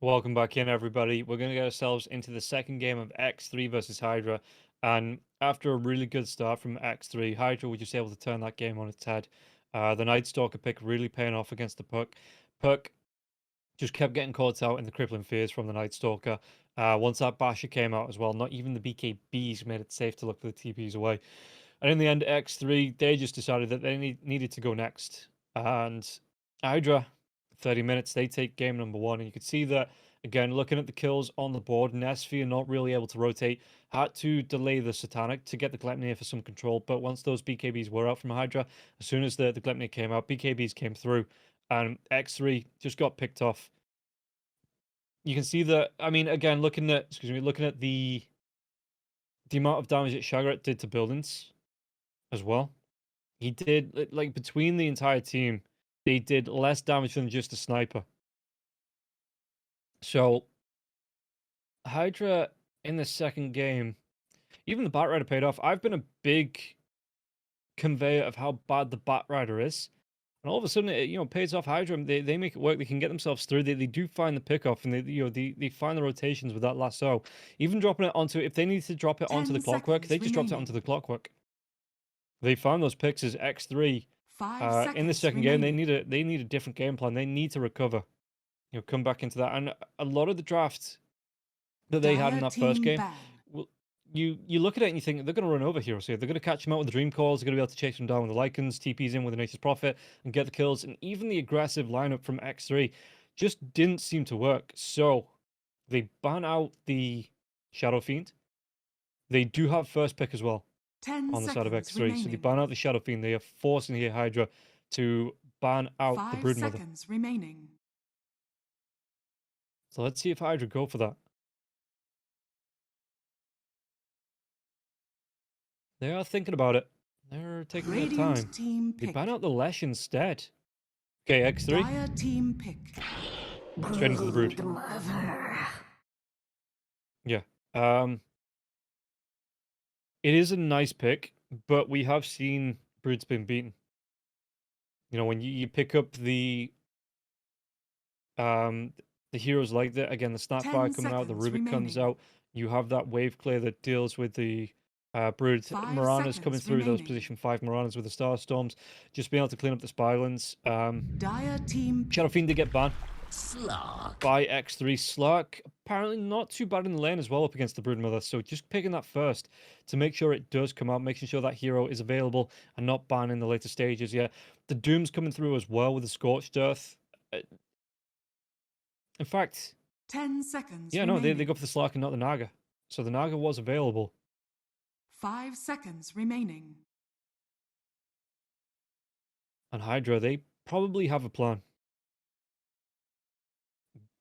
Welcome back in, everybody. We're going to get ourselves into the second game of X3 versus Hydra. And after a really good start from X3, Hydra were just able to turn that game on its head. The Night Stalker pick really paying off against the Puck. Puck just kept getting caught out in the crippling fears from the Night Stalker. Once that Basher came out as well, not even the BKBs made it safe to look for the TPs away. And in the end, X3, they just decided that they needed to go next. And Hydra, 30 minutes, they take game number one. And you could see that, again, looking at the kills on the board, Nesphia not really able to rotate, had to delay the Satanic to get the Gleipnir for some control. But once those BKBs were out from Hydra, as soon as the Gleipnir came out, BKBs came through. And X3 just got picked off. You can see that, I mean, again, looking at the amount of damage that HYDRA did to buildings as well. He did, like, between the entire team, they did less damage than just a sniper. So, Hydra in the second game, even the Bat Rider paid off. I've been a big conveyor of how bad the Bat Rider is. And all of a sudden, it pays off. Hydra, they make it work. They can get themselves through. They do find the pickoff, and they find the rotations with that lasso. Even dropping it onto, if they need to drop it onto the clockwork, they just dropped it onto the clockwork. They found those picks as X3. In the second game, they need a different game plan. They need to recover. Come back into that. And a lot of the draft that they had in that first game, well, you look at it and you think they're going to run over Heroes here. They're going to catch him out with the Dream Calls. They're going to be able to chase him down with the Lycans, TPs in with the Nature's Prophet, and get the kills. And even the aggressive lineup from X3 just didn't seem to work. So they ban out the Shadow Fiend. They do have first pick as well on the side of X3. Remaining. So they ban out the Shadow Fiend. They are forcing here Hydra to ban out the Broodmother. 5 seconds remaining. So let's see if Hydra go for that. They are thinking about it. They're taking their time. They ban out the Lesh instead. Okay, X3. Team pick. Straight into the Brood. Yeah. It is a nice pick, but we have seen Brood's been beaten. When you pick up the heroes like that, again, the Snapfire coming out, the Rubik comes out, you have that wave clear that deals with the Brood. Mirana's coming through those position 5 Miranas with the Star Storms, just being able to clean up the Spylands. Shadow Fiend did get banned by X3. Slark, apparently not too bad in the lane as well up against the Broodmother, so just picking that first to make sure it does come out, making sure that hero is available and not banned in the later stages. Yeah, the Doom's coming through as well with the Scorched Earth. In fact, 10 seconds. Yeah, no, they go for the Slark and not the Naga. So the Naga was available. 5 seconds remaining. And Hydra, they probably have a plan.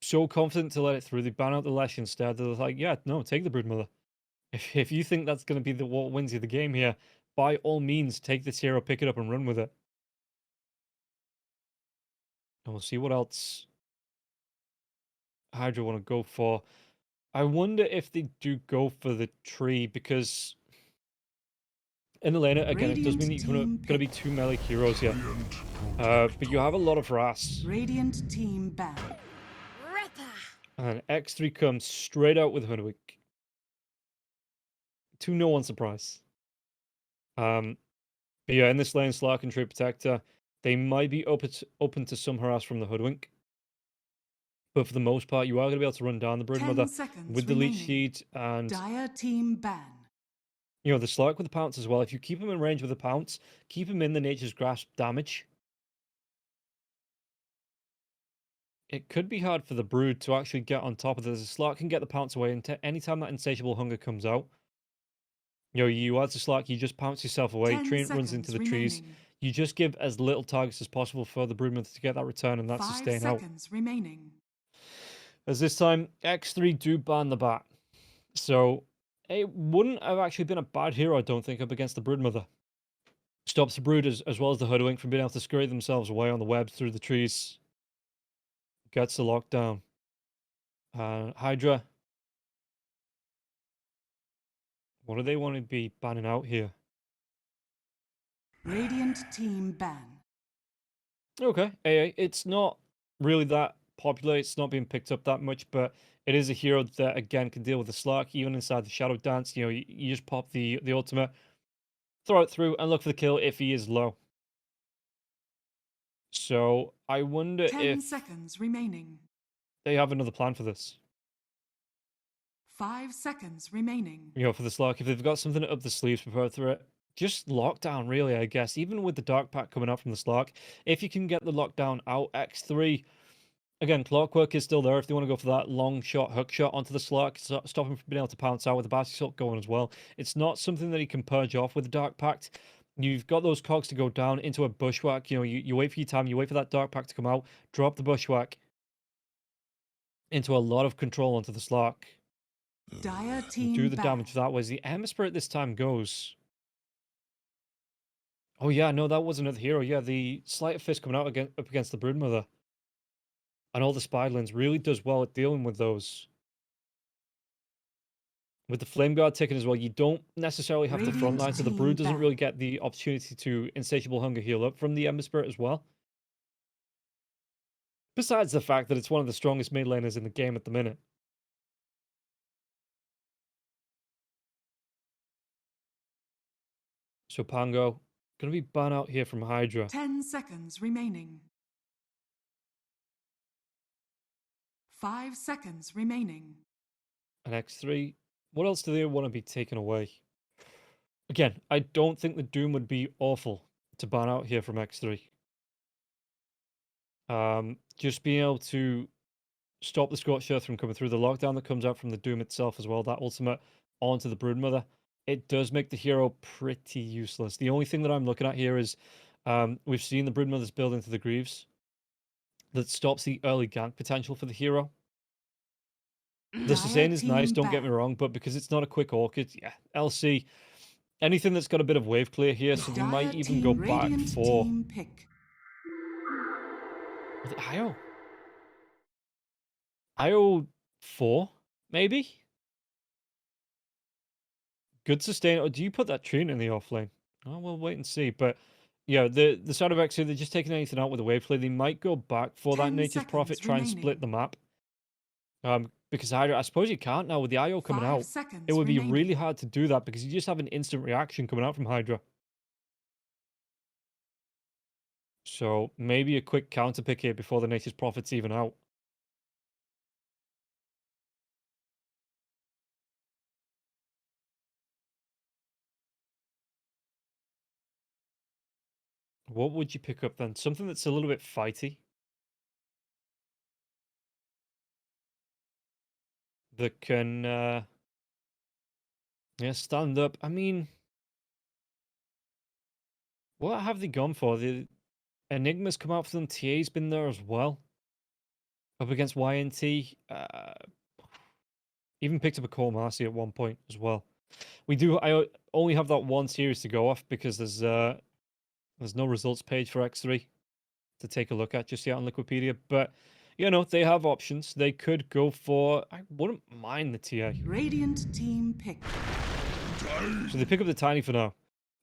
So confident to let it through. They ban out the Lesh instead. They're like, yeah, no, take the Broodmother. If you think that's going to be what wins you the game here, by all means, take this hero, pick it up, and run with it. And we'll see what else Hydra want to go for. I wonder if they do go for the tree, because in the lane, again, it does mean that you're going to be 2 melee heroes here. But you have a lot of Ras. Radiant team ban. And X3 comes straight out with Hoodwink. To no one's surprise. But yeah, in this lane, Slark and True Protector, they might be open to some harass from the Hoodwink. But for the most part, you are going to be able to run down the Broodmother with the Leech Seed and Dire team ban. The Slark with the Pounce as well. If you keep him in range with the Pounce, keep him in the Nature's Grasp damage. It could be hard for the Brood to actually get on top of this. The Slark can get the Pounce away, and anytime that Insatiable Hunger comes out, you add to Slark, you just pounce yourself away. Treant runs into the trees. You just give as little targets as possible for the Broodmother to get that return, and that's to staying out. 5 seconds remaining. As this time, X3 do ban the Bat. So it wouldn't have actually been a bad hero, I don't think, up against the Broodmother. Stops the Brood as well as the Hoodwink from being able to scurry themselves away on the web through the trees. Gets the lockdown. Hydra. What do they want to be banning out here? Radiant team ban. Okay, AA. It's not really that popular. It's not being picked up that much, but it is a hero that, again, can deal with the Slark, even inside the Shadow Dance. You know, you just pop the ultimate, throw it through, and look for the kill if he is low. So I wonder 10 if seconds remaining. they have another plan for this. 5 seconds remaining. You know, for the Slark, if they've got something up the sleeves prepared for it, just lockdown, really, I guess. Even with the Dark Pack coming out from the Slark, if you can get the lockdown out, X3, again, Clockwork is still there if they want to go for that long shot, hook shot onto the Slark, stop him from being able to pounce out with the Bounty Assault going as well. It's not something that he can purge off with the Dark Pact. You've got those cogs to go down into a Bushwhack. You know, you wait for your time, you wait for that Dark Pact to come out, drop the Bushwhack into a lot of control onto the Slark. Dire And team do the bad. damage that way. As the Ember Spirit this time goes. Oh yeah, no, that was another hero. Yeah, the Sleight of Fist coming out up against the Broodmother. And all the Spiderlings really does well at dealing with those. With the Flame Guard ticking as well, you don't necessarily have the front Radiant line, so the team Brood doesn't back. really get the opportunity to Insatiable Hunger heal up from the Ember Spirit as well. Besides the fact that it's one of the strongest mid laners in the game at the minute. So Pango, gonna be ban out here from HYDRA. 10 seconds remaining. 5 seconds remaining. And X3, what else do they want to be taken away? Again, I don't think the Doom would be awful to ban out here from X3. Just being able to stop the Scorched Earth from coming through, the lockdown that comes out from the Doom itself as well, that ultimate onto the Broodmother, it does make the hero pretty useless. The only thing that I'm looking at here is we've seen the Broodmother's build into the Greaves that stops the early gank potential for the hero. The sustain is nice, don't get me wrong, but because it's not a quick Orchid, yeah, LC, anything that's got a bit of wave clear here, so we might Dire even go team back Radiant for team pick. the IO. IO 4, maybe? Good sustain. Or do you put that Treant in the offlane? Oh, we'll wait and see. But yeah, the side of X here, they're just taking anything out with the wave play. They might go back for that 10 Nature's Prophet, seconds try and split remaining. the map. Because I suppose you can't now with the IO coming 5 out. seconds It would be really remaining. hard to do that because you just have an instant reaction coming out from HYDRA. So maybe a quick counter pick here before the Nature's Prophet's even out. What would you pick up then? Something that's a little bit fighty. That can yeah, stand up. I mean, what have they gone for? The Enigma's come out for them. TA's been there as well. Up against YNT. Even picked up a Core Marcy at one point as well. I only have that one series to go off because there's no results page for X3 to take a look at just yet on Liquipedia. But you know, they have options. They could go for, I wouldn't mind the TA. Radiant team pick. So they pick up the Tiny for now.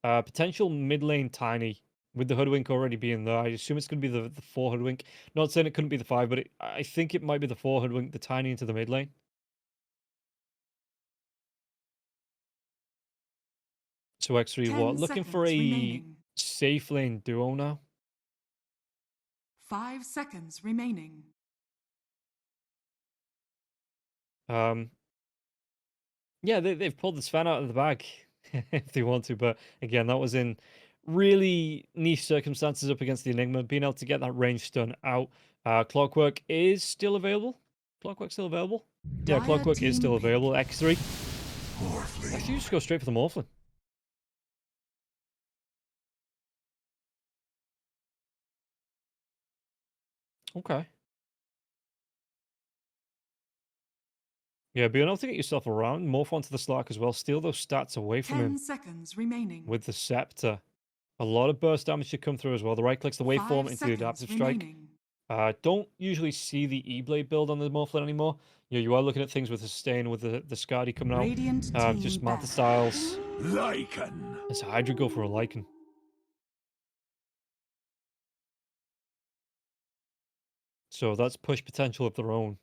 Potential mid lane Tiny with the Hoodwink already being there. I assume it's going to be the 4 Hoodwink. Not saying it couldn't be the 5, but I think it might be the 4 Hoodwink, the Tiny into the mid lane. So X3 10 what? Looking for seconds a remaining. safe lane duo now. 5 seconds remaining. Yeah, they've pulled the Sven out of the bag if they want to, but again, that was in really niche circumstances up against the Enigma. Being able to get that range stun out. Clockwork is still available. Clockwork still available? Yeah, Dire Clockwork is team still pick. available. X3. Actually, just go straight for the Morphling. Okay. Yeah, being able to get yourself around, morph onto the Slark as well, steal those stats away from 10 him seconds remaining. with the Scepter. A lot of burst damage should come through as well. The right clicks, the 5 waveform into the seconds adaptive strike. remaining. Don't usually see the E-Blade build on the Morphling anymore. You are looking at things with the sustain, with the Skadi coming out. Radiant team Just Manta back. Styles. Lycan. As HYDRA go for a Lycan. So that's push potential of their own.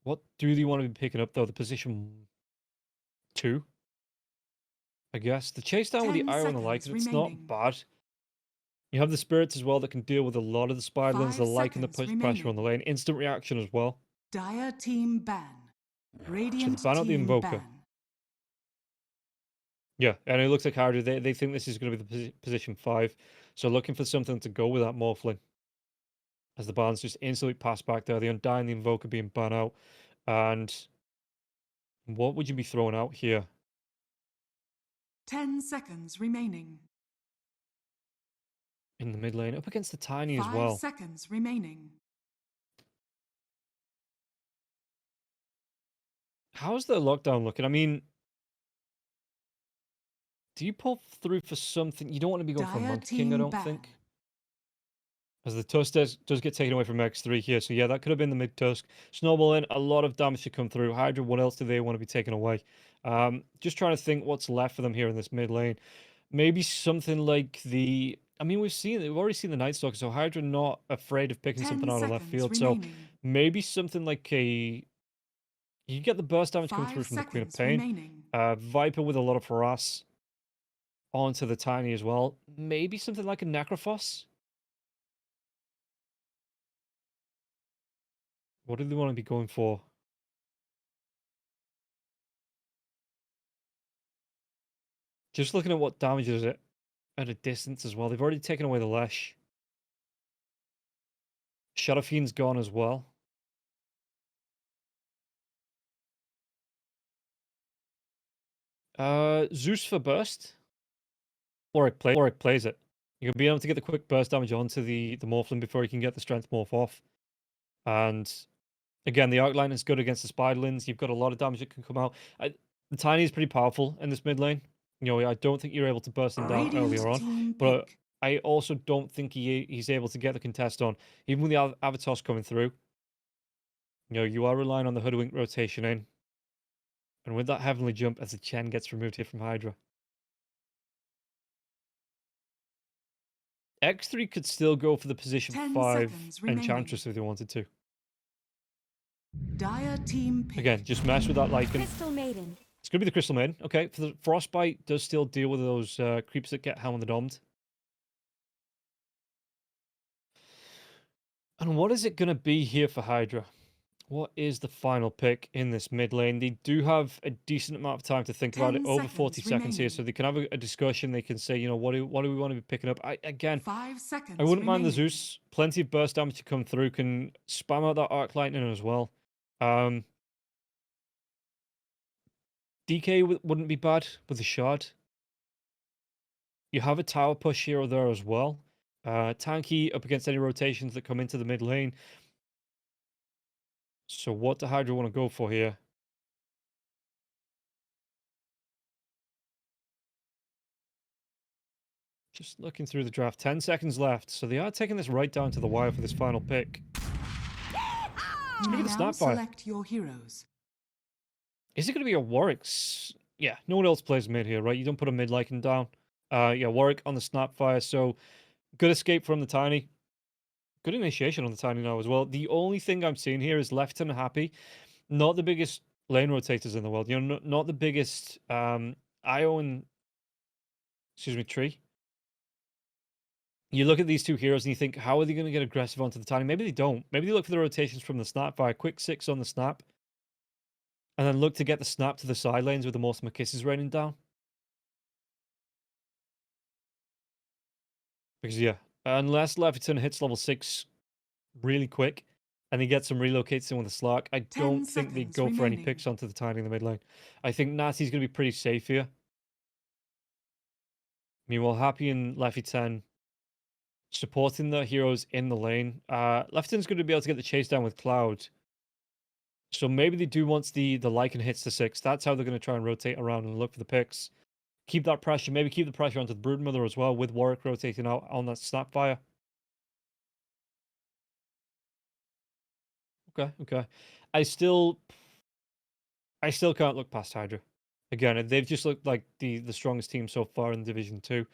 What do they want to be picking up, though? The position 2? I guess. The chase down with the 10 arrow and the seconds Lycan, it's not remaining. bad. You have the spirits as well that can deal with a lot of the spiderlings, 5 the Lycan that seconds puts pressure on the remaining. lane. Instant reaction as well. Dire team ban. So they Radiant ban out the team Invoker. ban. Yeah, and it looks like HYDRA, they think this is going to be the position 5. So looking for something to go with that Morphling. As the bans just instantly pass back there. The Undying, the Invoker being banned out. And what would you be throwing out here? 10 seconds remaining. In the mid lane, up against the Tiny as 5 well. seconds remaining. How's the lockdown looking? I mean, do you pull through for something? You don't want to be going for a Dire Monkey King, I team don't ban. think. As the Tusk does get taken away from X3 here. So yeah, that could have been the mid Tusk. Snowballing, a lot of damage to come through. HYDRA, what else do they want to be taken away? Just trying to think what's left for them here in this mid lane. Maybe something like the... I mean, we've already seen the Night Stalker, so HYDRA not afraid of picking 10 something out of left seconds field. So remaining. maybe something like a... You get the burst damage coming 5 through from the Queen of seconds Pain. remaining. Viper with a lot of harass onto the Tiny as well. Maybe something like a Necrophos. What do they want to be going for? Just looking at what damage is it at a distance as well. They've already taken away the Lesh. Shadow Fiend's gone as well. Zeus for burst. Warwick plays it. You're gonna be able to get the quick burst damage onto the Morphling before you can get the strength morph off. And again, the Arcline is good against the Spiderlings. You've got a lot of damage that can come out. The Tiny is pretty powerful in this mid lane. You know, I don't think you're able to burst him down Radiant earlier on, team but pick. I also don't think he's able to get the contest on, even with the Avatars coming through. You know, you are relying on the Hoodwink rotation in, and with that Heavenly Jump, as the Chen gets removed here from HYDRA. X3 could still go for the position 10 5 seconds remaining. Enchantress if they wanted to. Dire team pick. Again, just mess with that Lycan. Crystal Maiden. It's going to be the Crystal Maiden. Okay, for the Frostbite does still deal with those creeps that get Helm of the Domed. And what is it going to be here for HYDRA? What is the final pick in this mid lane? They do have a decent amount of time to think about it, 10 over 40 seconds here, remaining. so they can have a discussion. They can say, you know, what do we want to be picking up? 5 seconds I wouldn't mind the remaining. Zeus. Plenty of burst damage to come through. Can spam out that Arc Lightning as well. DK wouldn't be bad with the Shard. You have a tower push here or there as well. Tanky up against any rotations that come into the mid lane. So what do HYDRA want to go for here? Just looking through the draft. 10 seconds left. So they are taking this right down to the wire for this final pick. You may the now Snapfire. select your heroes. Is it going to be a Warwick's? Yeah, no one else plays mid here, right? You don't put a mid Lycan down. Yeah, Warwick on the Snapfire. So good escape from the Tiny. Good initiation on the Tiny now as well. The only thing I'm seeing here is Lefton happy. Not the biggest lane rotators in the world. You know, not the biggest IO and... Excuse me, tree. You look at these two heroes and you think, how are they going to get aggressive onto the Tiny? Maybe they don't. Maybe they look for the rotations from the Snapfire. Quick 6 on the Snap. And then look to get the Snap to the side lanes with the Mortimer Kisses raining down. Because, yeah, unless Leviton hits level 6 really quick and he gets some relocates in with a Slark, I don't think they seconds go for any remaining. picks onto the Tiny in the mid lane. I think Natty's going to be pretty safe here. Meanwhile, Happy and Leffy 10 supporting the heroes in the lane. Lefton's going to be able to get the chase down with Cloud. So maybe they do once the Lycan hits the 6. That's how they're going to try and rotate around and look for the picks. Keep that pressure. Maybe keep the pressure onto the Broodmother as well with Warwick rotating out on that Snapfire. Okay. I still can't look past HYDRA. Again, they've just looked like the strongest team so far in Division 2.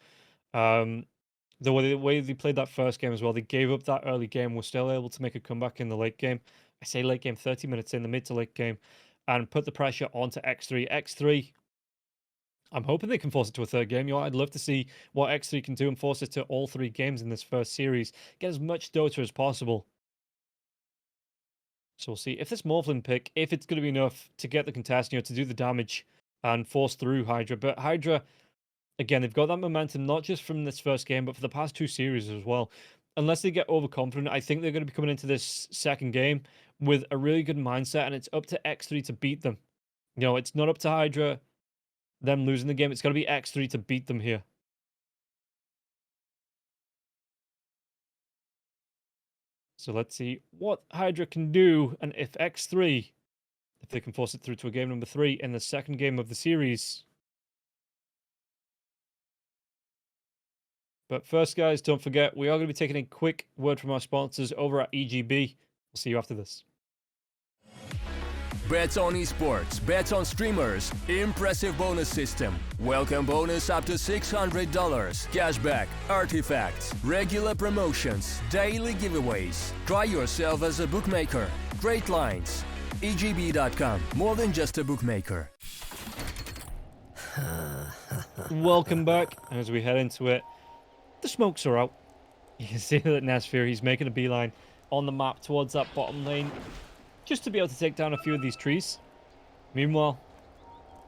The way they played that first game as well, they gave up that early game, were still able to make a comeback in the late game. I say late game, 30 minutes in the mid to late game, and put the pressure onto X3. X3, I'm hoping they can force it to a third game. You know, I'd love to see what X3 can do and force it to all 3 games in this first series. Get as much Dota as possible. So we'll see if this Morphling pick, if it's going to be enough to get the contest, you know, to do the damage and force through HYDRA. But HYDRA, again, they've got that momentum, not just from this first game, but for the past 2 series as well. Unless they get overconfident, I think they're going to be coming into this second game with a really good mindset, and it's up to X3 to beat them. You know, it's not up to HYDRA, them losing the game. It's got to be X3 to beat them here. So let's see what HYDRA can do, and if X3, if they can force it through to a game number 3 in the second game of the series. But first, guys, don't forget, we are going to be taking a quick word from our sponsors over at EGB. We'll see you after this. Bets on esports, bets on streamers, impressive bonus system. Welcome bonus up to $600, cashback, artifacts, regular promotions, daily giveaways. Try yourself as a bookmaker. Great lines. EGB.com, more than just a bookmaker. Welcome back. As we head into it, the smokes are out. You can see that Nesfear, he's making a beeline on the map towards that bottom lane, just to be able to take down a few of these trees. Meanwhile,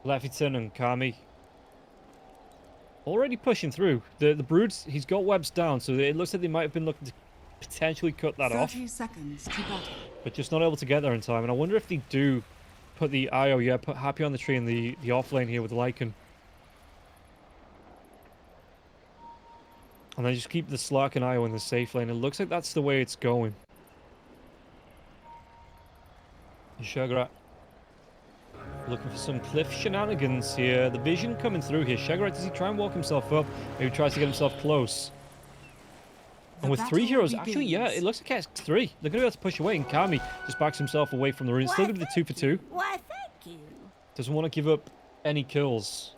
Leffington and Kami already pushing through. The Broods, he's got webs down, so it looks like they might have been looking to potentially cut that off. 30 seconds to battle. But just not able to get there in time. And I wonder if they do put the IO, yeah, put Happy on the tree in the off lane here with Lycan. And then just keep the Slark and IO in the safe lane. It looks like that's the way it's going. Shagrat looking for some cliff shenanigans here. The vision coming through here. Shagrat, does he try and walk himself up? Maybe tries to get himself close. And with 3 heroes, actually, yeah, it looks like it's 3. They're going to be able to push away, and Kami just backs himself away from the ring. Still going to be the 2 for 2. Why, thank you. Doesn't want to give up any kills.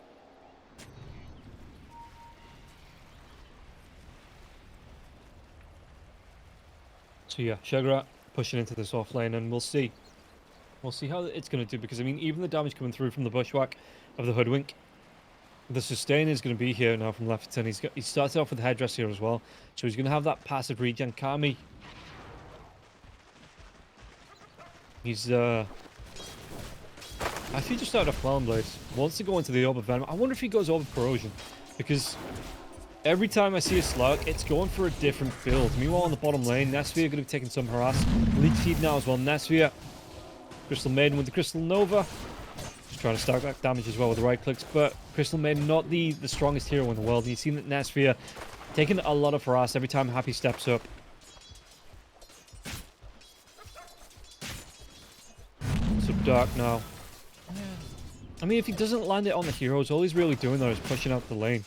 So yeah, Shagrat pushing into this off lane, and we'll see. We'll see how it's going to do, because, I mean, even the damage coming through from the bushwhack of the Hoodwink, the sustain is going to be here now from Leffington. He started off with the headdress here as well, so he's going to have that passive regen. Kami, he's actually just started off Clown Blade. Wants to go into the Orb of Venom. I wonder if he goes over Corrosion, because every time I see a Slurk, it's going for a different build. Meanwhile, on the bottom lane, Nesfear going to be taking some harass. Leech Seed now as well. Nesfear, Crystal Maiden with the Crystal Nova. Just trying to stack back damage as well with the right clicks, but Crystal Maiden not the strongest hero in the world. And you've seen that Nesfear taking a lot of harass every time Happy steps up. So Dark now. I mean, if he doesn't land it on the heroes, all he's really doing there is pushing out the lane.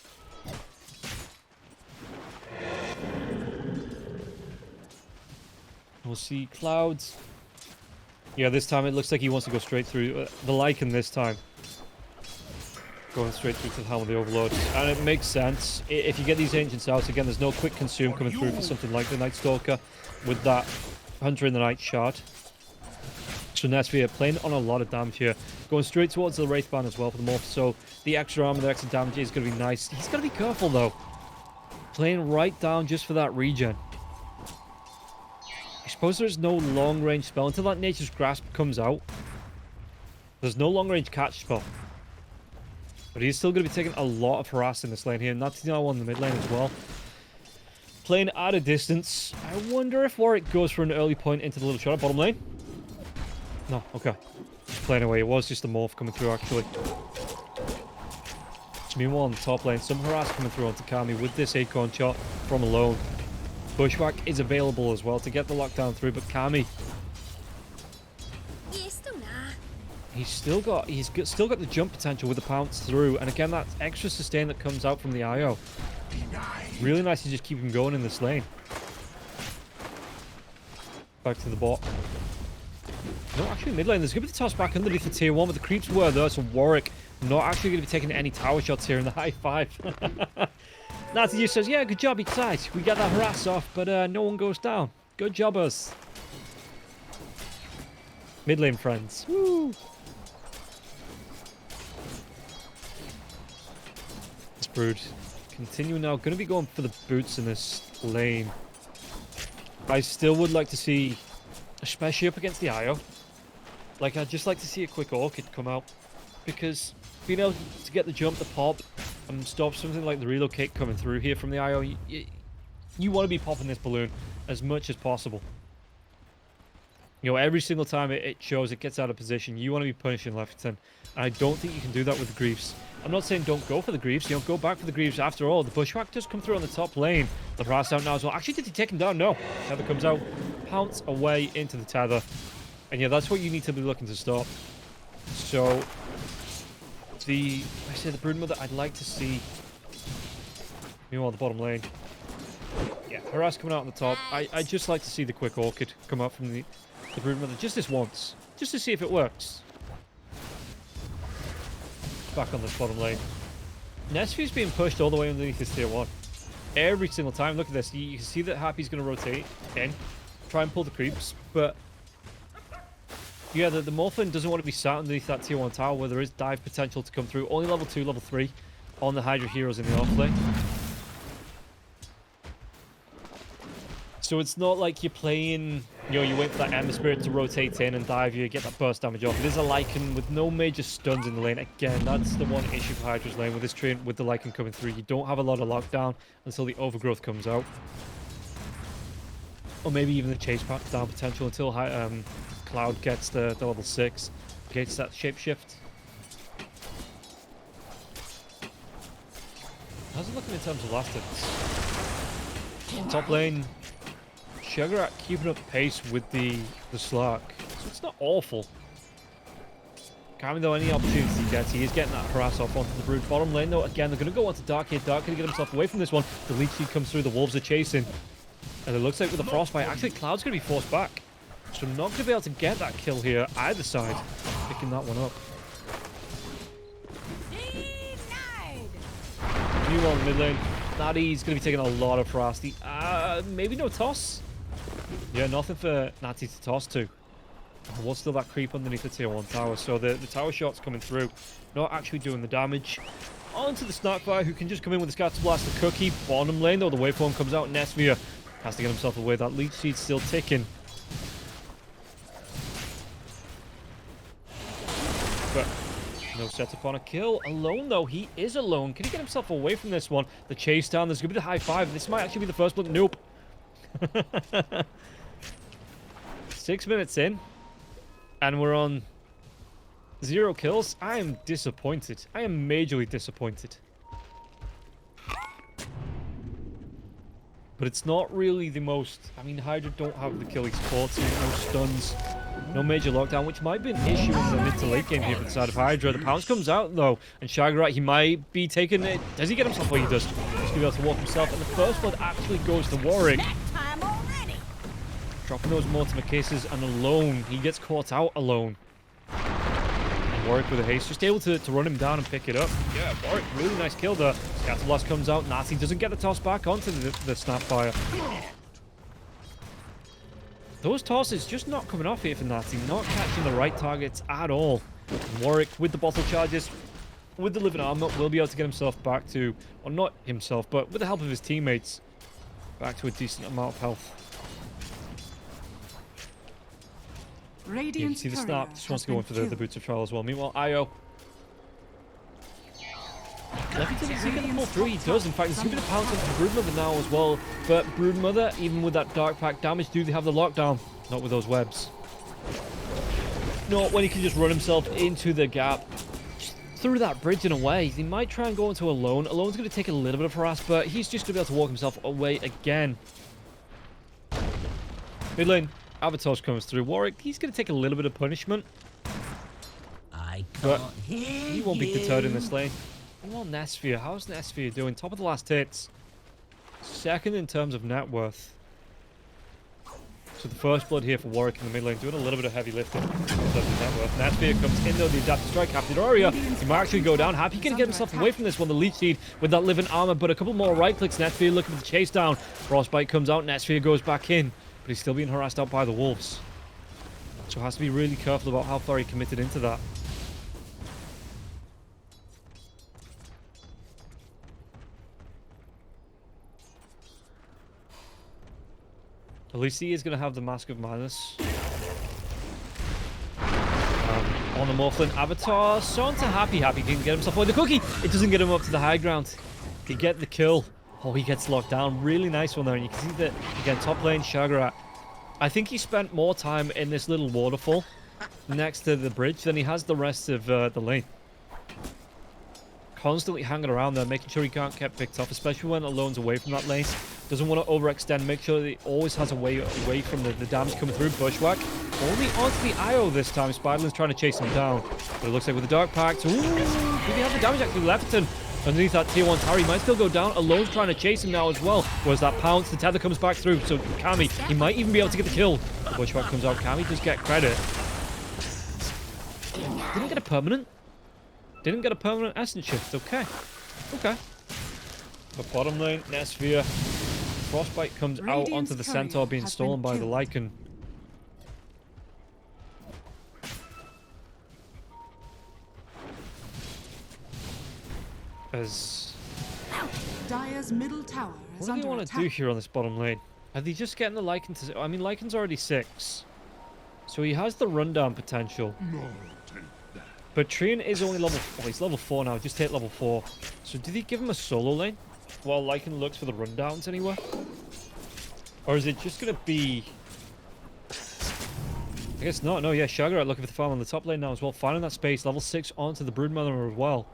We'll see Clouds. Yeah, this time it looks like he wants to go straight through the Lycan this time. Going straight through to the Helm of the Overlord. And it makes sense. If you get these Ancients out, again, there's no quick consume coming through for something like the Night Stalker with that Hunter in the Night Shard. So Nesfear playing on a lot of damage here. Going straight towards the Wraithband as well for the Morph. So the extra armor, the extra damage is going to be nice. He's got to be careful though. Playing right down just for that regen. I suppose there's no long-range spell until that Nature's Grasp comes out. There's no long-range catch spell. But he's still going to be taking a lot of harass in this lane here. And that's now on the mid lane as well. Playing at a distance. I wonder if Warwick goes for an early point into the little shot at bottom lane. No, okay. Just playing away. It was just a morph coming through, actually. So meanwhile, on the top lane, some harass coming through onto Kami with this Acorn shot from alone. Bushwhack is available as well to get the lockdown through, but Kami, he's still got the jump potential with the pounce through, and again that extra sustain that comes out from the IO. Really nice to just keep him going in this lane. Back to the bot. No, actually mid lane. There's going to be the toss back underneath the tier 1, but the creeps were there, so Warwick not actually going to be taking any tower shots here in the high 5. Nazi just says, yeah, good job, Excite. We got that harass off, but no one goes down. Good job, us. Mid lane friends. Woo! This Brood. Continuing now. Going to be going for the boots in this lane. I still would like to see, especially up against the IO, like, I'd just like to see a quick Orchid come out. Because being able to get the jump, the pop, and stop something like the relocate coming through here from the IO, you want to be popping this balloon as much as possible. You know, every single time it shows it gets out of position, you want to be punishing Lefferton. And I don't think you can do that with the Griefs. I'm not saying don't go for the Griefs, you know, go back for the Griefs. After all, the Bushwhack does come through on the top lane. The harass out now as well. Actually, did he take him down? No. Tether comes out, pounce away into the tether. And yeah, that's what you need to be looking to stop. So, like I said, the Broodmother, I'd like to see. Meanwhile, the bottom lane. Yeah, harass coming out on the top. I'd just like to see the quick Orchid come out from the Broodmother just this once. Just to see if it works. Back on the bottom lane. Nesvia's being pushed all the way underneath his tier 1. Every single time. Look at this. You can see that Happy's going to rotate in. Try and pull the creeps. But yeah, the Morphin doesn't want to be sat underneath that tier 1 tower where there is dive potential to come through. Only level 2, level 3 on the Hydra heroes in the off lane. So it's not like you're playing, you know, you wait for that Ember Spirit to rotate in and dive you, get that burst damage off. It is a Lycan with no major stuns in the lane. Again, that's the one issue for Hydra's lane with this train, with the Lycan coming through. You don't have a lot of lockdown until the overgrowth comes out. Or maybe even the chase down potential until Cloud gets the level 6, gets that shapeshift. How's it looking in terms of last hits? Top lane, HYDRA keeping up pace with the Slark, so it's not awful. Kami, though, any opportunities he gets, he is getting that harass off onto the Brood. Bottom lane, though, again, they're going to go onto Dark here. Dark going to get himself away from this one. The leech seed comes through, the Wolves are chasing. And it looks like with the Frostbite, actually, Cloud's going to be forced back. So not going to be able to get that kill here, either side, picking that one up. Meanwhile, in the mid lane, Natty's going to be taking a lot of harass. Maybe no toss? Yeah, nothing for Natty to toss to. There was still that creep underneath the tier 1 tower, so the tower shot's coming through, not actually doing the damage. Onto the Snarkfire, who can just come in with the Scatter Blast, the Cookie. Bottom lane, though, the waveform comes out. Nesvia has to get himself away. That leech seed's still ticking. But no setup on a kill. Alone, though. He is alone. Can he get himself away from this one? The chase down. There's going to be the high five. This might actually be the first blood. Nope. 6 minutes in. And we're on 0 kills. I am disappointed. I am majorly disappointed. But it's not really the most... I mean, Hydra don't have the kill supports, no stuns, no major lockdown, which might be an issue in the mid to late game here for the side of Hydra. The pounce comes out, though, and HYDRA, he might be taking it. Does he get himself? Oh, he does. He's going to be able to walk himself, and the first blood actually goes to Warwick. Dropping those Mortimer cases, and alone, he gets caught out alone. Warwick with a haste, just able to run him down and pick it up. Yeah, Warwick, really nice kill there. Scatter Blast comes out. Nazi doesn't get the toss back onto the Snapfire. Those tosses just not coming off here for Nazi, not catching the right targets at all. And Warwick with the bottle charges, with the living armor, will be able to get himself back to, or not himself, but with the help of his teammates, back to a decent amount of health. Yeah, you can see the snap, just wants to go in for the Boots of Trial as well. Meanwhile, IO. Lefferton, is he going to pull through? He does. In fact, there's going to be the pounce onto Broodmother now as well. But Broodmother, even with that Dark Pack damage, do they have the lockdown? Not with those webs. Not when he can just run himself into the gap. Just through that bridge and away. He might try and go into Alone. Alone's going to take a little bit of harass, but he's just going to be able to walk himself away again. Mid lane. Avatos comes through. Warwick, he's going to take a little bit of punishment. But he won't be deterred in this lane. Meanwhile, Nesvia. How's Nesvia doing? Top of the last hits. Second in terms of net worth. So the first blood here for Warwick in the mid lane, doing a little bit of heavy lifting. Netsphere comes in though, the adaptive strike, Happy the area. He might actually go down. Happy can get himself away from this one, the leech seed with that living armor, but a couple more right clicks. Netsphere looking for the chase down. Frostbite comes out, Netsphere goes back in, but he's still being harassed out by the wolves. So has to be really careful about how far he committed into that. At least he is going to have the Mask of Madness. On the Morphlin Avatar, so onto Happy. Happy can get himself away. The cookie! It doesn't get him up to the high ground. He get the kill. Oh, he gets locked down. Really nice one there. And you can see that, again, top lane, HYDRA. I think he spent more time in this little waterfall next to the bridge than he has the rest of the lane. Constantly hanging around there, making sure he can't get picked off, especially when Alone's away from that lane. Doesn't want to overextend, make sure that he always has a way away from the damage coming through. Bushwhack only onto the IO this time. Spiderland's trying to chase him down, but it looks like with the Dark Pact, ooh, did he have the damage actually? Lefton underneath that tier 1 tower, he might still go down. Alone's trying to chase him now as well. Where's that pounce? The tether comes back through, so Kami, he might even be able to get the kill. The Bushwhack comes out, Kami does get credit. Didn't get a permanent. Didn't get a permanent essence shift. Okay. Okay. But bottom lane, Netsphere. Frostbite comes out onto the Centaur being stolen by the Lycan. As... Dire's middle tower is what do they under want to do here on this bottom lane? Are they just getting the Lycan to... I mean, Lycan's already 6. So he has the rundown potential. But Trian is only level... oh, he's level 4 now. Just hit level 4. So did he give him a solo lane? While Lycan looks for the rundowns anywhere? Or is it just going to be... I guess not. No, yeah, HYDRA looking for the farm on the top lane now as well. Finding that space. Level 6 onto the Broodmother as well.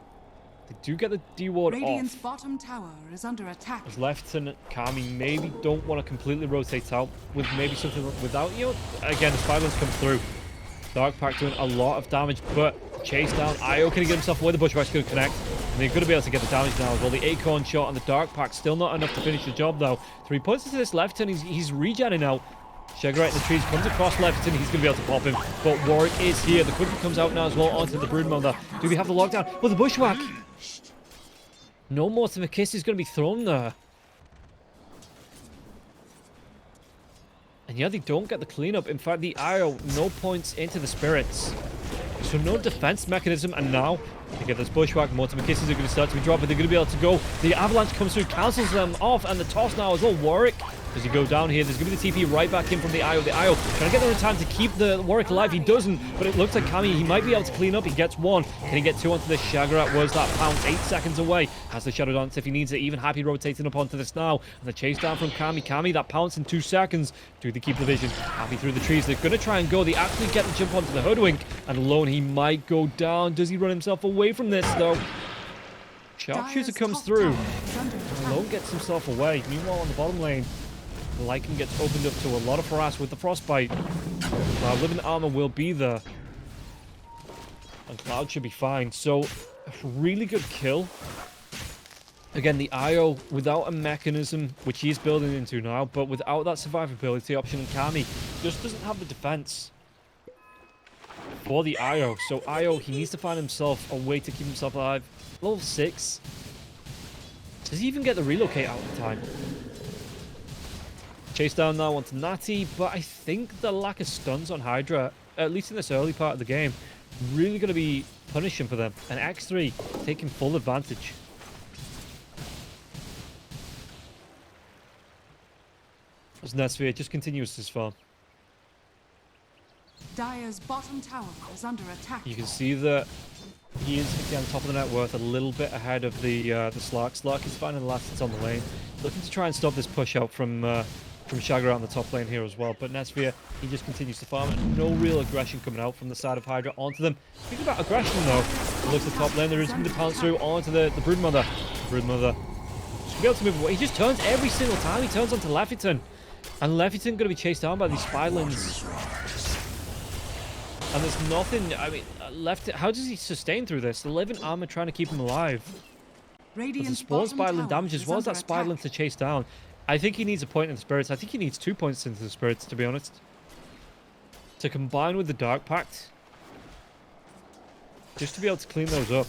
They do get the D-ward off. Radiant's bottom tower is under attack. As Lieutenant Kami maybe don't want to completely rotate out with maybe something without you. Again, the Spiderlands come through. Dark Pact doing a lot of damage, but chase down. Io can get himself away. The Bushwhack's going to connect. And they're going to be able to get the damage now as well. The Acorn shot on the Dark Pact still not enough to finish the job though. 3 points into this Lieutenant. He's regenning out. HYDRA in the trees comes across Lieutenant. He's going to be able to pop him. But Warwick is here. The Quickie comes out now as well onto the Broodmother. Do we have the lockdown? Oh, the Bushwhack. No more to Kiss is going to be thrown there. And yeah, they don't get the cleanup. In fact, the IO, no points into the spirits. So no defense mechanism. And now, they get this Bushwhack. Mortimer Kisses are going to start to be dropped, but they're going to be able to go. The Avalanche comes through, cancels them off. And the toss now as well. Warwick, does he go down here? There's going to be the TP right back in from the IO. The IO trying to get there in time to keep the Warwick alive. He doesn't, but it looks like Kami, he might be able to clean up. He gets 1. Can he get 2 onto this? HYDRA was that pounce 8 seconds away. Has the Shadow Dance if he needs it. Even Happy rotating up onto this now. And the chase down from Kami. Kami, that pounce in 2 seconds. Do they keep the vision? Happy through the trees. They're going to try and go. They actually get the jump onto the Hoodwink. And Alone, he might go down. Does he run himself away from this, though? Sharpshooter comes through. Alone gets himself away. Meanwhile, on the bottom lane, the Lycan gets opened up to a lot of harass with the Frostbite. Living Armor will be there. And Cloud should be fine. So, a really good kill. Again, the IO without a mechanism, which he is building into now, but without that survivability option, and Kami just doesn't have the defense for the IO. So IO, he needs to find himself a way to keep himself alive. Level 6. Does he even get the relocate out of time? Chase down now onto Natty, but I think the lack of stuns on HYDRA, at least in this early part of the game, really going to be punishing for them. And X3 taking full advantage. As Netsphere just continues his farm. Dire's bottom tower is under attack. You can see that he is again top of the net worth, a little bit ahead of the Slark. Slark is finding the last hits on the lane, looking to try and stop this push out from HYDRA on the top lane here as well. But Netsphere, he just continues to farm, and no real aggression coming out from the side of HYDRA onto them. Speaking about aggression though, it looks at the top lane. There is going to pounce through onto the Broodmother. Broodmother should be able to move away. He just turns every single time. He turns onto Leffiton. And Leffiton going to be chased down by these Spiderlands. And there's nothing, I mean, left. How does he sustain through this? The living armor trying to keep him alive. There's a spawn Spiderland damage as well as that Spiderland to chase down. I think he needs a point in the spirits. I think he needs 2 points into the spirits, to be honest. To combine with the Dark Pact. Just to be able to clean those up.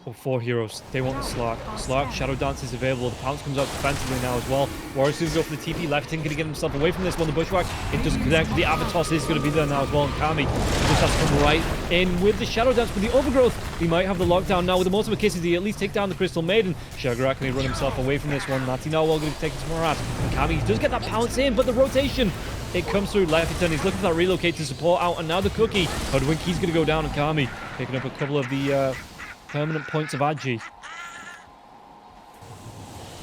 Oh, 4 heroes. They want the Slark. Slark, Shadow Dance is available. The Pounce comes out defensively now as well. Warriors going to go for the TP. Lefton going to get himself away from this one. The Bushwhack, it doesn't connect. The Avatos is going to be there now as well. And Kami just has to come right in with the Shadow Dance. With the Overgrowth, he might have the lockdown now. With the multiple kisses, he at least take down the Crystal Maiden. Shagrak can run himself away from this one. Natty now going to take some more ass. And Kami does get that Pounce in, but the rotation, it comes through. Lefton, he's looking for that relocate to support out. And now the Cookie. Hoodwink, he's going to go down. And Kami picking up a couple of the permanent points of Agi.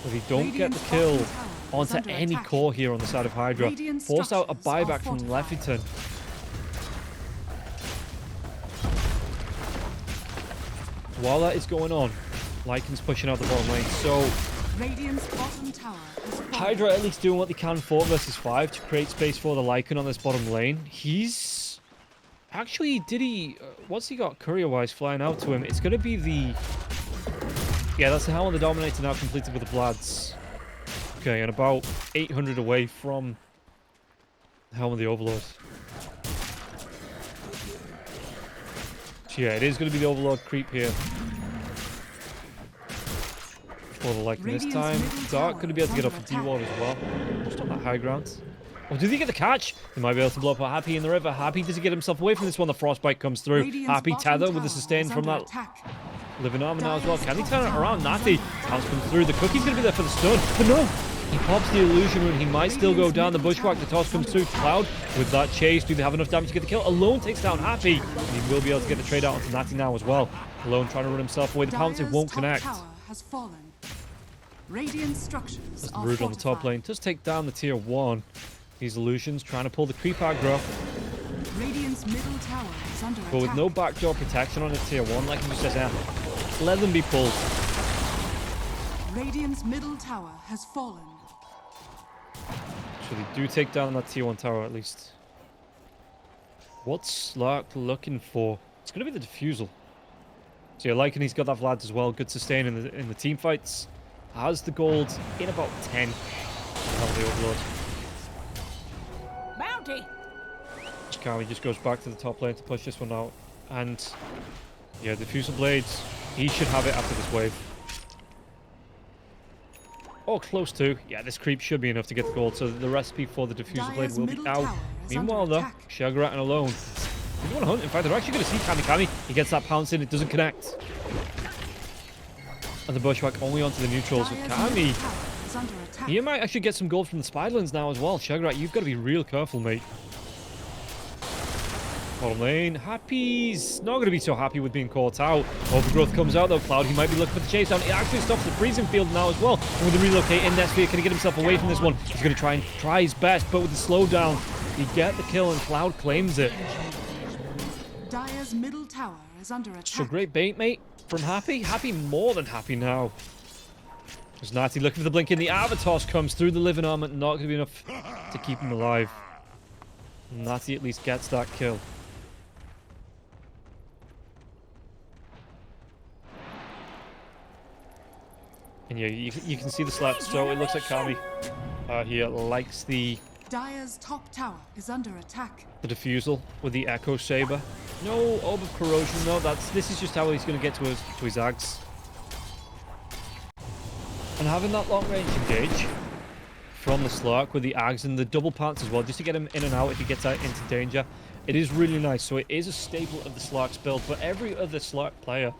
If he don't get the kill onto any core here on the side of Hydra, force out a buyback from Lefton. While that is going on, Lycan's pushing out the bottom lane. So Hydra at least doing what they can 4 versus 5 to create space for the Lycan on this bottom lane. He's actually, did he... what's he got courier-wise flying out to him? It's going to be the... yeah, that's the Helm of the Dominator now completed with the Vlads. Okay, and about 800 away from the Helm of the Overlord. So yeah, it is going to be the Overlord creep here. For the Lycan this time. Dark going to be able to get off the D-Ward as well. Just on that high ground. Oh, did he get the catch? He might be able to blow up Happy in the river. Happy, does he get himself away from this one? The Frostbite comes through. Happy tether with the sustain from that living armor now as well. Can he turn it around? Natty. Pounce comes through. The Cookie's going to be there for the stun. But no! He pops the illusion rune. He might still go down. The Bushwhack. The toss comes through. Cloud with that chase. Do they have enough damage to get the kill? Alone takes down Happy. And he will be able to get the trade out onto Natty now as well. Alone trying to run himself away. The Pounce, it won't connect. That's the Brood on the top lane. Does take down the tier 1. These illusions trying to pull the creep aggro. Radiant's middle tower is under But with no backdoor protection on a tier 1, like he says, let them be pulled. Radiant's middle tower has fallen. So they do take down that tier 1 tower at least. What's Slark looking for? It's going to be the Diffusal. So yeah, Lycan, he's got that Vlad as well. Good sustain in the team fights. Has the gold in about 10. The Overlord. Kami just goes back to the top lane to push this one out. And yeah, Diffusal Blades, he should have it after this wave. Oh, close to. Yeah, this creep should be enough to get the gold, so the recipe for the Diffusal Blade will be out. Meanwhile though, Shagrat and Alone, they want to hunt. In fact, they're actually going to see Kami. He gets that Pounce in, it doesn't connect. And the Bushwhack only onto the neutrals. With Kami, he might actually get some gold from the Spiderlands now as well. Shagrat, you've got to be real careful, mate. Bottom lane, Happy's not going to be so happy with being caught out. Overgrowth comes out though. Cloud, he might be looking for the chase down. It actually stops the freezing field now as well. And with the relocate in Nesphere, can he get himself away from this one? He's going to try his best, but with the slowdown, he get the kill and Cloud claims it. Dire's middle tower is under attack. So great bait, mate, from Happy. Happy more than happy now. There's Natty looking for the blink in. The Avatos comes through the living armor. Not going to be enough to keep him alive. Natty at least gets that kill. And yeah, you can see the slap. So it looks like Kami here likes the Dire's top tower is under attack. The Diffusal with the Echo Saber. No Orb of Corrosion. No, this is just how he's going to get to his Ags. And having that long range engage from the Slark with the Ags and the double pants as well, just to get him in and out if he gets out into danger. It is really nice. So it is a staple of the Slark's build, but every other Slark player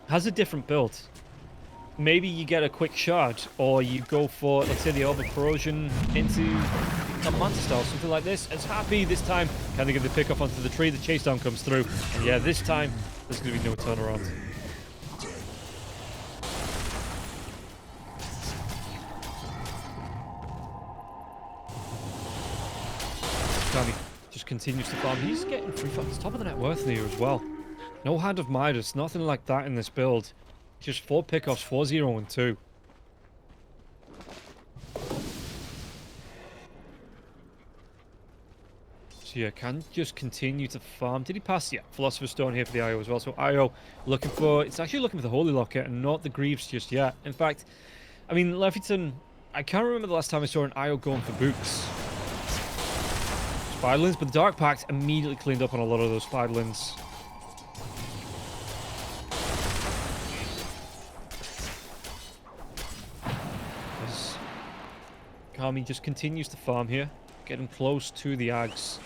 has a different build. Maybe you get a quick shard, or you go for, let's say, the Orb of Corrosion into a Manta style, something like this. It's Happy this time. Can they get the pick off onto the tree? The chase down comes through. And yeah, this time, there's going to be no turnaround. Kami just continues to farm. He's getting free farms. Top of the net worth here as well. No Hand of Midas, nothing like that in this build. Just 4 pickoffs, 4, 0, and 2. So here. Can just continue to farm. Did he pass? Yeah, Philosopher's Stone here for the IO as well. So IO looking for... It's actually looking for the Holy Locket and not the Greaves just yet. In fact, I mean, Leffington... I can't remember the last time I saw an IO going for Books. Spiderlings, but the Dark Pact immediately cleaned up on a lot of those Spiderlings. Kami just continues to farm here, getting close to the Ags.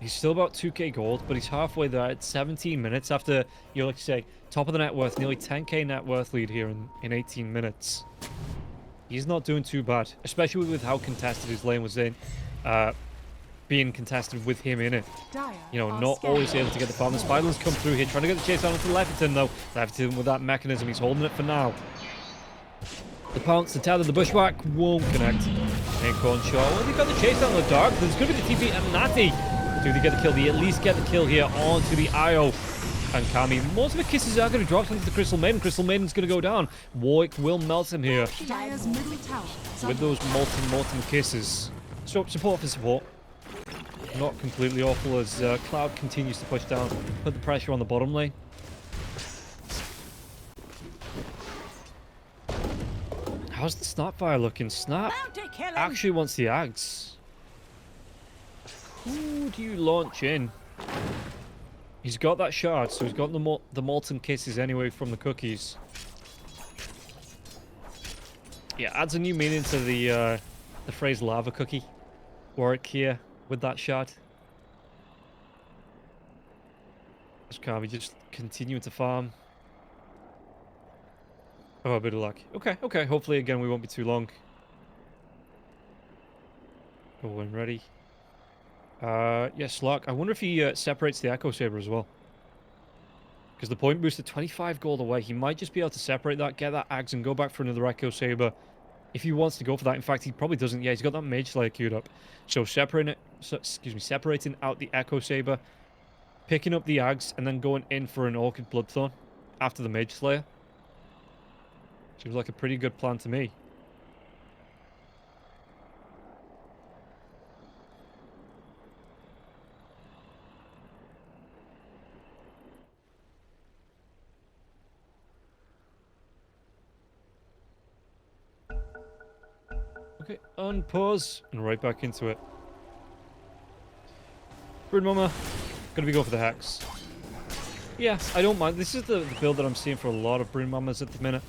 He's still about 2k gold, but he's halfway there at 17 minutes after, you know, like you say, top of the net worth, nearly 10k net worth lead here in 18 minutes. He's not doing too bad, especially with how contested his lane was in, being contested with him in it. You know, not always able to get the farm. The Spiderlings come through here, trying to get the chase on into Leffington, though. Leffington with that mechanism, he's holding it for now. The pounce, the tether, the bushwhack won't connect. Acorn shot. Well, they got the chase down the dark. There's going to be the TP and Natty. Do they get the kill? They at least get the kill here onto the IO. And Kami. Most of the kisses are going to drop onto the Crystal Maiden. Crystal Maiden's going to go down. Warwick will melt him here. With those molten kisses. So, support for support. Not completely awful as Cloud continues to push down. Put the pressure on the bottom lane. How's the Snapfire looking? Snap actually wants the Ags. Who do you launch in? He's got that shard, so he's got the molten kisses anyway from the cookies. Yeah, adds a new meaning to the phrase lava cookie. Warwick here with that shard. Just can't be just continuing to farm. Oh, a bit of luck. Okay, okay. Hopefully, again, we won't be too long. Go in ready. Yes, Slark. I wonder if he separates the Echo Saber as well. Because the point boost at 25 gold away, he might just be able to separate that, get that Ags, and go back for another Echo Saber. If he wants to go for that. In fact, he probably doesn't. Yeah, he's got that Mage Slayer queued up. So separating out the Echo Saber, picking up the Ags, and then going in for an Orchid Bloodthorn after the Mage Slayer. Seems like a pretty good plan to me. Okay, unpause, and right back into it. Brood Mama, gonna be going for the Hex. Yeah, I don't mind. This is the build that I'm seeing for a lot of Brood Mamas at the minute.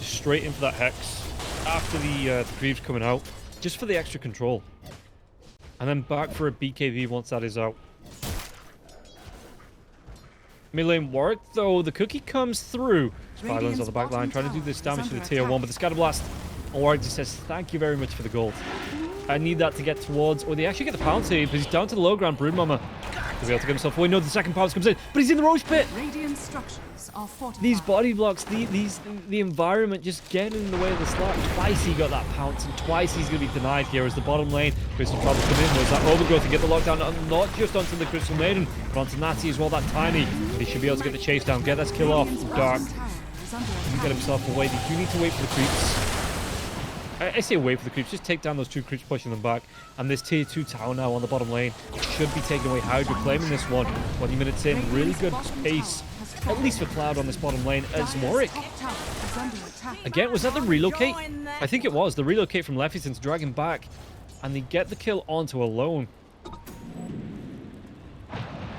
Just straight in for that Hex after the Greaves coming out, just for the extra control. And then back for a BKB once that is out. Mid-lane Warwick, though, the cookie comes through. Spiderlings on the back line, trying to do this damage to the tier 1, but the Scatterblast. And Warwick just says, thank you very much for the gold. I need that to get towards... Oh, they actually get the pounce here, but he's down to the low ground. Brood Mama to be able to get himself away. No, the second pounce comes in, but he's in the Roach Pit! These body blocks, the environment just getting in the way of the slot. Twice he got that pounce, and twice he's going to be denied here as the bottom lane. Crystal trouble come in. There's that overgrowth to get the lockdown, not just onto the Crystal Maiden, but onto Natty as well, that Tiny. He should be able to get the chase down, get that kill off. Dark. Get himself away. They do need to wait for the creeps. I say wait for the creeps, just take down those two creeps, pushing them back. And this tier 2 tower now on the bottom lane should be taken away. HYDRA claiming this one. 20 minutes in, really good pace, at least for Cloud on this bottom lane, as Warwick. Again, was that the relocate? I think it was. The relocate from Leffington to drag him back. And they get the kill onto a lone.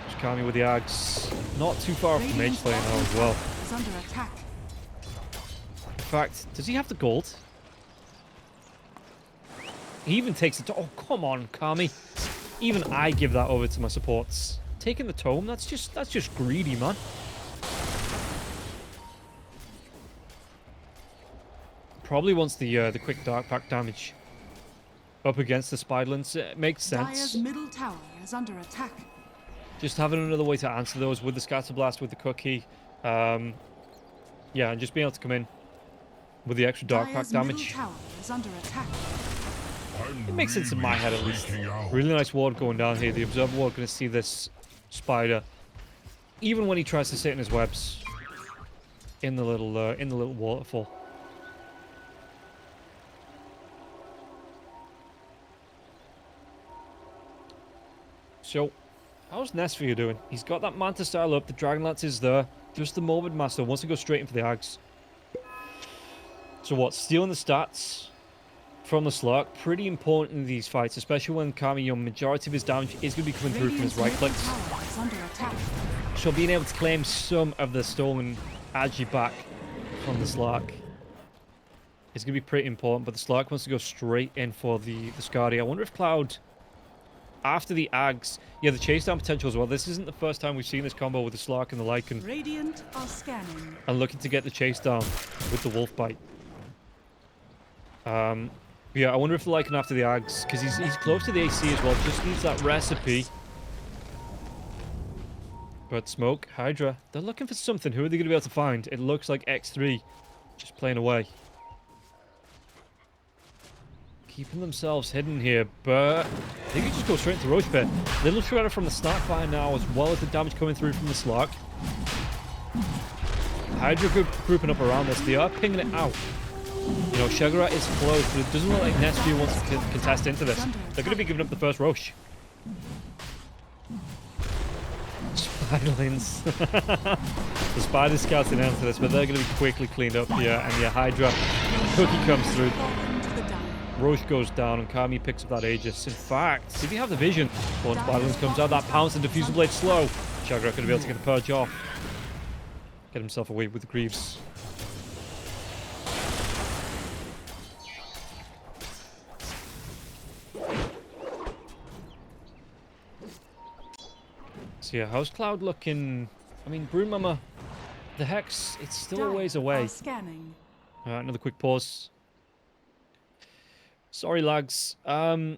Just Kami with the Ags. Not too far off the Mage Slayer now as well. In fact, does he have the gold? He even takes it. Oh, come on, Kami. Even I give that over to my supports. Taking the tome, that's just greedy, man. Probably wants the quick dark pack damage up against the Spiderlings. It makes sense. Dire's middle tower is under attack. Just having another way to answer those with the Scatterblast, with the cookie. Yeah, and just being able to come in with the extra dark pack damage. Tower is under attack. It makes sense in my head at least. Really nice ward going down here. The Observer ward going to see this spider, even when he tries to sit in his webs in the little waterfall. So, how's Nesphia doing? He's got that Manta style up, the Dragon Lance is there. Just the Morbid Master wants to go straight in for the Ags. So what, stealing the stats from the Slurk, pretty important in these fights, especially when Kami, your majority of his damage is going to be coming through from his right clicks. So being able to claim some of the stolen agi back from the Slurk is going to be pretty important, but the Slurk wants to go straight in for the Skadi. I wonder if Cloud, after the Ags, yeah, the chase down potential as well. This isn't the first time we've seen this combo with the Slurk and the Lycan. Radiant are scanning. And looking to get the chase down with the Wolf Bite. Yeah, I wonder if the Lycan after the Ags, because he's close to the AC as well, just needs that recipe. But Smoke, Hydra, they're looking for something. Who are they going to be able to find? It looks like X3 just playing away. Keeping themselves hidden here, but they could just go straight into Roach Pit. Little Shredder from the start fire now, as well as the damage coming through from the Slurk. Hydra grouping up around this. They are pinging it out. You know, Shagara is close, but it doesn't look like Nesphia wants to contest into this. They're going to be giving up the first Roche. Spiderlings. The Spider scouting into this, but they're going to be quickly cleaned up here. And yeah, Hydra, Cookie comes through. Roche goes down, and Kami picks up that Aegis. In fact, did he have the vision? Once Spiderlings comes out, that pounce and Diffusal Blade slow. Shagara going to be able to get the purge off. Get himself away with the Greaves. So yeah, how's Cloud looking? I mean, Brood Mama, the Hex, it's still a ways away. Alright, another quick pause. Sorry, lags. Yeah,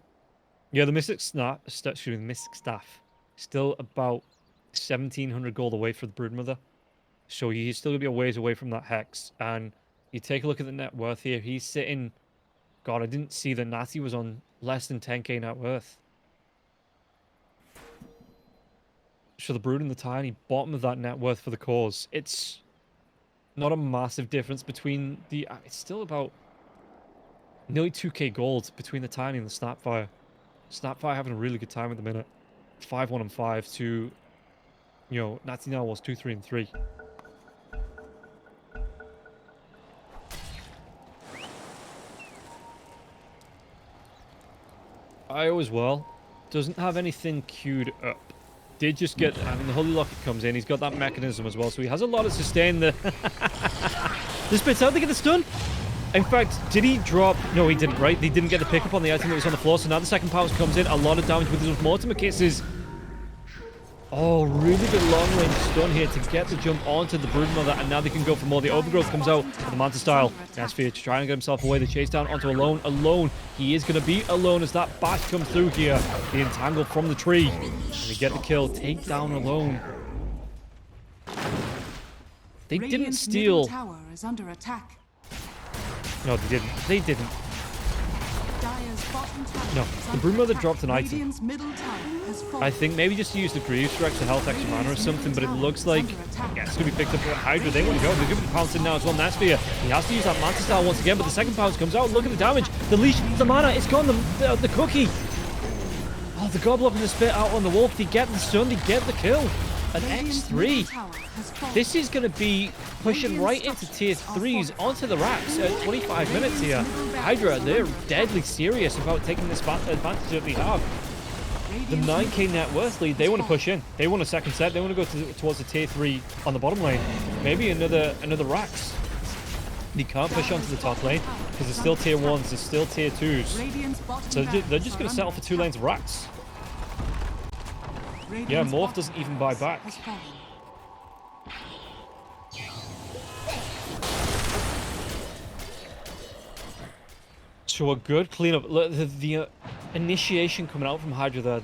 the Mystic Staff, still about 1,700 gold away for the Broodmother. So he's still going to be a ways away from that Hex. And you take a look at the net worth here. He's sitting... God, I didn't see that Natty was on less than 10k net worth. So the Brood and the Tiny, bottom of that net worth for the cause. It's not a massive difference between the... It's still about nearly 2k gold between the Tiny and the Snapfire. Snapfire having a really good time at the minute. 5-1 and 5 to, you know, Natty now was 2-3 and 3. IO as well doesn't have anything queued up. Did just get, I mean, the Holy Locket comes in. He's got that mechanism as well, so he has a lot of sustain there. The spits out to get the stun. In fact, did he drop? No, he didn't, right? He didn't get the pickup on the item that was on the floor, so now the second pounce comes in. A lot of damage with his Mortimer Kisses. Oh, really good long-range stun here to get the jump onto the Broodmother, and now they can go for more. The Overgrowth comes out with the Manta style. Nesphia to try and get himself away. The chase down onto Alone. Alone. He is going to be alone as that bash comes through here. The entangled from the tree. And they get the kill. Take down Alone. They didn't steal. Tower is under attack. No, they didn't. They didn't. No, the Broodmother dropped an item. I think maybe just to use the Greaves for extra health, extra mana or something, but it looks like, yeah, it's going to be picked up by Hydra. They want to go. They're giving the pounce in now as well. Nesphia, he has to use that Manta style once again, but the second pounce comes out. Look at the damage. The leash, the mana, it's gone. The cookie. Oh, the Goblet and the spit out on the Wolf. They get the stun, they get the kill. An X3. This is going to be pushing right into tier 3s onto the racks at 25 minutes here. Hydra, they're deadly serious about taking this advantage that they have. The 9k net worth lead, they want to push in. They want a second set. They want to go towards the tier 3 on the bottom lane. Maybe another racks. They can't push onto the top lane because there's still tier 1s, there's still tier 2s. So they're just going to settle for 2 lanes of racks. Yeah, Morph doesn't even buy back. So a good cleanup. Look, the initiation coming out from Hydra there,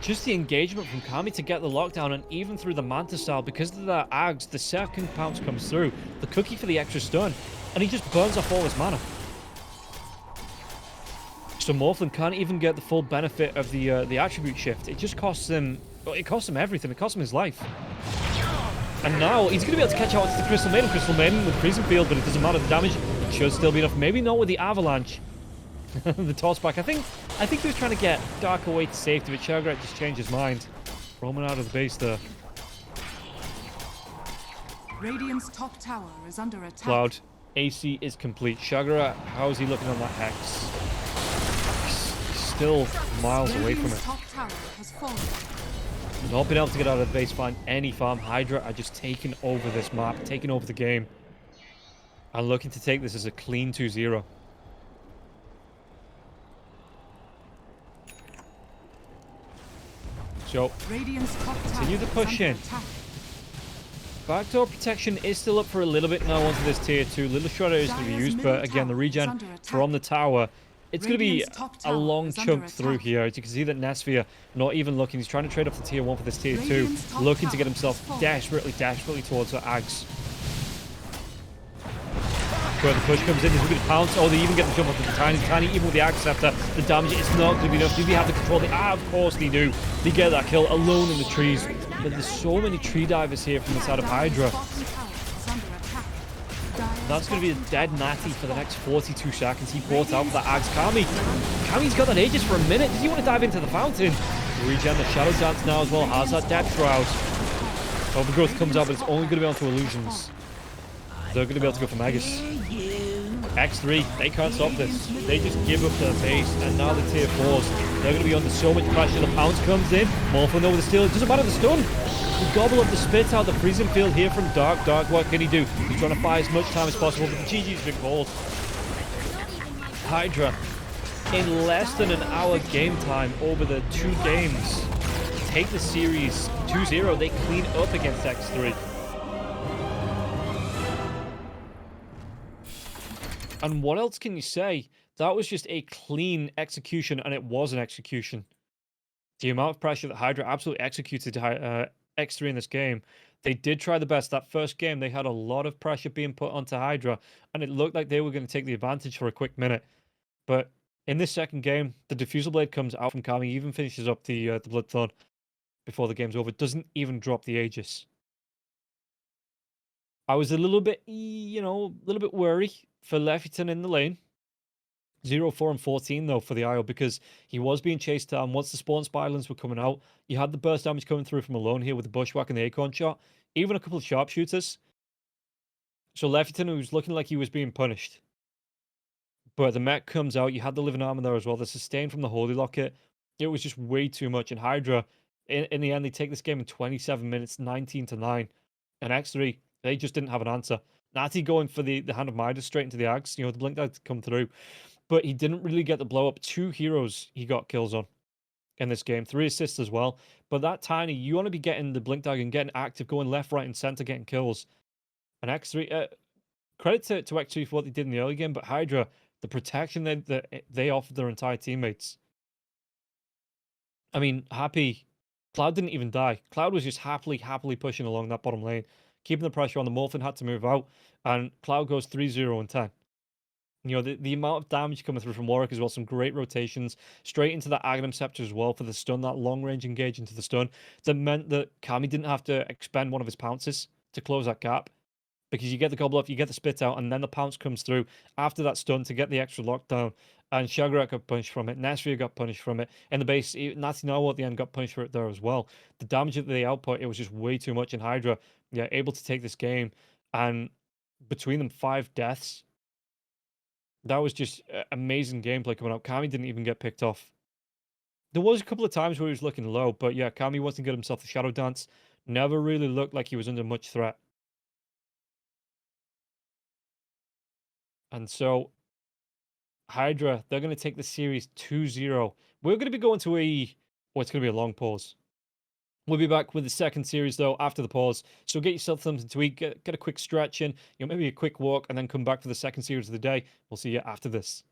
just the engagement from Kami to get the lockdown, and even through the Manta style, because of the Ags, the second pounce comes through, the cookie for the extra stun, and he just burns off all his mana. So Morphlin can't even get the full benefit of the attribute shift. It just costs him, well, it costs him everything. It costs him his life. And now he's going to be able to catch out to the Crystal Maiden. Crystal Maiden with Freezing Field, but it doesn't matter. The damage should still be enough. Maybe not with the Avalanche. the toss back. I think he was trying to get Dark away to safety, but HYDRA just changed his mind. Roaming out of the base there. Radiant's top tower is under attack. Cloud, AC is complete. HYDRA, how is he looking on that Hex? He's still miles away from Radiant's it. top tower has fallen. Not been able to get out of the base, find any farm. HYDRA are just taking over this map, taking over the game. And looking to take this as a clean 2-0. So, Radiant's top continue tower the push is under in. attack. Backdoor protection is still up for a little bit now onto this tier 2. Little Shredder is going to be Dire's used, middle but again, the tower is regen under attack. from the tower, it's going to be Radiant's top a tower long is under chunk through attack. here. As you can see that Nesvia not even looking. He's trying to trade off the tier 1 for this tier 2, Radiant's top looking to get tower himself has fallen. desperately towards the Ags. Where the push comes in, there's a bit of pounce. Oh, they even get the jump onto the Tiny. Tiny, even with the Ag Scepter, the damage is not going to be enough. Do they have to control the... Ah, of course they do. They get that kill alone in the trees. But there's so many tree divers here from the side of HYDRA. Bottom tower is under attack. Dire's That's going to be a bottom dead tower natty is for the fallen. next 42 seconds. He brought out for that Ags. Kami's got that Aegis for a minute. Does he want to dive into the fountain? Regen, the Shadow Dance now as well. Has that Depth Shroud. Overgrowth comes out, but it's only going to be onto Illusions. They're going to be able to go for Megas. X3, they can't stop this. They just give up their base, and now the tier 4s, they're going to be under so much pressure. The Pounce comes in. Morphin over the steal. It doesn't matter the stun. The gobble up the spit out, the freezing field here from Dark. Dark, what can he do? He's trying to buy as much time as possible, but the GG's been called. HYDRA, in less than an hour game time over the 2 games, take the series 2-0. They clean up against X3. And what else can you say? That was just a clean execution, and it was an execution. The amount of pressure that HYDRA absolutely executed X3 in this game. They did try the best. That first game, they had a lot of pressure being put onto HYDRA, and it looked like they were going to take the advantage for a quick minute. But in this second game, the Diffusal Blade comes out from Kami, even finishes up the Bloodthorn before the game's over. Doesn't even drop the Aegis. I was a little bit, a little bit worried for Lefferton in the lane. 0, 4, and 14, though, for the IO, because he was being chased down. Once the spawn spiralings were coming out, you had the burst damage coming through from Alone here with the Bushwhack and the Acorn Shot, even a couple of sharpshooters. So Lefferton was looking like he was being punished. But the mech comes out, you had the Living Armor there as well, the sustain from the Holy Locket. It was just way too much, and HYDRA, in the end, they take this game in 27 minutes, 19-9. And X3, they just didn't have an answer. Natty going for the Hand of Midas straight into the Ags. The Blink Dagger to come through. But he didn't really get the blow up. 2 heroes he got kills on in this game. 3 assists as well. But that Tiny, you want to be getting the Blink Dagger and getting active, going left, right, and center, getting kills. And X3, credit to X3 for what they did in the early game, but HYDRA, the protection that they offered their entire teammates. I mean, Happy, Cloud didn't even die. Cloud was just happily pushing along that bottom lane, keeping the pressure on. The Morphin had to move out, and Cloud goes 3-0 and 10. The amount of damage coming through from Warwick as well, some great rotations, straight into that Aghanim Scepter as well for the stun, that long-range engage into the stun, that meant that Kami didn't have to expend one of his pounces to close that gap, because you get the gobble up, you get the spit out, and then the pounce comes through after that stun to get the extra lockdown, and Shagrak got punished from it, Nasria got punished from it, and the base, Natinawa at the end got punished for it there as well. The damage that they output, it was just way too much, and HYDRA, able to take this game, and between them 5 deaths. That was just amazing gameplay coming out. Kami didn't even get picked off. There was a couple of times where he was looking low, but yeah, Kami wants to get himself the Shadow Dance. Never really looked like he was under much threat. And so, HYDRA, they're going to take the series 2-0. We're going to be going to it's going to be a long pause. We'll be back with the second series, though, after the pause. So get yourself something to eat, get a quick stretch in, maybe a quick walk, and then come back for the second series of the day. We'll see you after this.